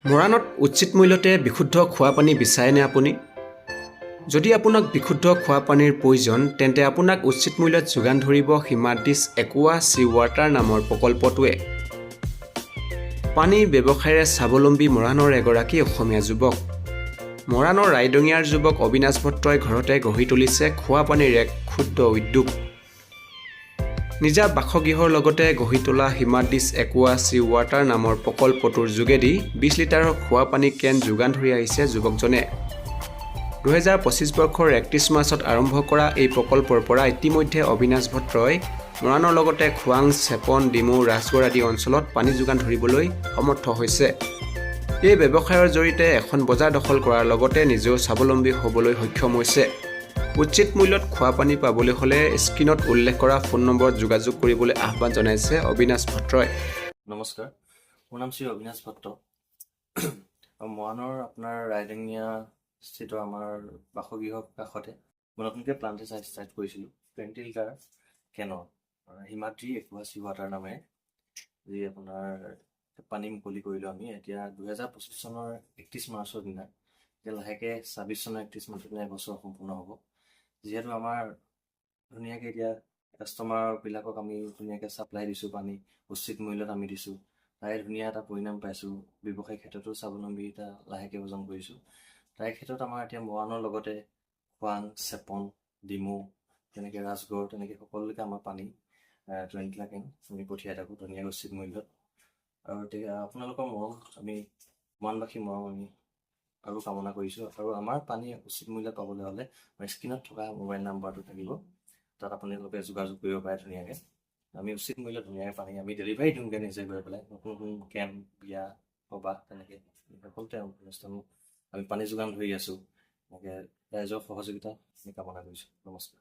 মৰাণত উচিত মূল্যতে বিশুদ্ধ খোৱা পানী বিচাৰেনে আপুনি? যদি আপোনাক বিশুদ্ধ খোৱা পানীৰ প্ৰয়োজন, তেন্তে আপোনাক উচিত মূল্যত যোগান ধৰিব হিমাদ্ৰিছ একুৱা চি ৱাটাৰ নামৰ প্ৰকল্পটোৱে। পানীৰ ব্যৱসায়েৰে স্বাৱলম্বী মৰাণৰ এগৰাকী অসমীয়া যুৱক। মৰাণৰ ৰাইডঙিয়াৰ যুৱক অবিনাশ ভট্টই ঘৰতে গঢ়ি তুলিছে খোৱা পানীৰ এক ক্ষুদ্ৰ উদ্যোগ। নিজা বাসগৃহৰ লগতে গঢ়ি তোলা হিমাদ্ৰিছ একুৱা চি ৱাটাৰ নামৰ প্ৰকল্পটোৰ যোগেদি 20 লিটাৰৰ খোৱা পানী কেন যোগান ধৰি আহিছে যুৱকজনে। 2025 বৰ্ষৰ 31 মাৰ্চত আৰম্ভ কৰা এই প্ৰকল্পৰ পৰা ইতিমধ্যে অবিনাশ ভট্টই মৰাণৰ লগতে খোৱাং, চেপন, ডিমৌ, ৰাজগড় আদি অঞ্চলত পানী যোগান ধৰিবলৈ সমৰ্থ হৈছে। এই ব্যৱসায়ৰ জৰিয়তে এখন বজাৰ দখল কৰাৰ লগতে নিজেও স্বাৱলম্বী হ'বলৈ সক্ষম হৈছে। উচিত মূল্যত খোৱা পানী পাবলৈ হ'লে স্ক্ৰীনত উল্লেখ কৰা ফোন নম্বৰত যোগাযোগ কৰিবলৈ আহ্বান জনাইছে অবিনাশ ভট্টই। নমস্কাৰ, মোৰ নাম শ্ৰী অবিনাশ ভট্ট। মৰাণৰ আপোনাৰ ৰাইডঙিয়া স্থিত আমাৰ বাসগৃহৰ কাষতে মই নতুনকৈ প্লান্ট ষ্টাৰ্ট কৰিছিলোঁ 20 লিটাৰ কেনৰ হিমাদ্ৰি একুৱা চি ৱাটাৰ নামেৰে, যি আপোনাৰ পানী মুকলি কৰিলোঁ আমি এতিয়া 2025 চনৰ 31 মাৰ্চৰ দিনা। এতিয়া লাহেকৈ 26 চনৰ 31 মাৰ্চৰ দিনা এবছৰ সম্পূৰ্ণ হ'ব। যিহেতু আমাৰ ধুনীয়াকৈ এতিয়া কাষ্টমাৰবিলাকক আমি ধুনীয়াকৈ ছাপ্লাই দিছোঁ, পানী উচিত মূল্যত আমি দিছোঁ, তাই ধুনীয়া এটা পৰিণাম পাইছোঁ। ব্যৱসায়িক ক্ষেত্ৰতো স্বাৱলম্বিতা লাহেকৈ অৰ্জন কৰিছোঁ। তাই ক্ষেত্ৰত আমাৰ এতিয়া মৰাণৰ লগতে খোৱাং, চেপন, ডিমৌ, তেনেকৈ ৰাজগড়, তেনেকৈ সকলোলৈকে আমাৰ পানী 20 লিটাৰ কেন আমি পঠিয়াই থাকোঁ ধুনীয়াকৈ উচিত মূল্যত। আৰু আপোনালোকৰ মৰম আমি মৰাণবাসী মৰম আমি আৰু কামনা কৰিছোঁ। আৰু আমাৰ পানী উচিত মূল্যত পাবলৈ হ'লে স্ক্ৰীণত থকা মোবাইল নাম্বাৰটো থাকিব, তাত আপোনালোকে যোগাযোগ কৰিব পাৰে ধুনীয়াকৈ। আমি উচিত মূল্যত ধুনীয়াকৈ পানী আমি ডেলিভাৰী দিওঁগৈ নিজে গৈ পেলাই। নতুন নতুন কেম্প, বিয়া, সবাহ তেনেকৈ সকলোতে অনুষ্ঠানো আমি পানী যোগান ধৰি আছোঁ। এনেকৈ ৰাইজৰ সহযোগিতা আমি কামনা কৰিছোঁ। নমস্কাৰ।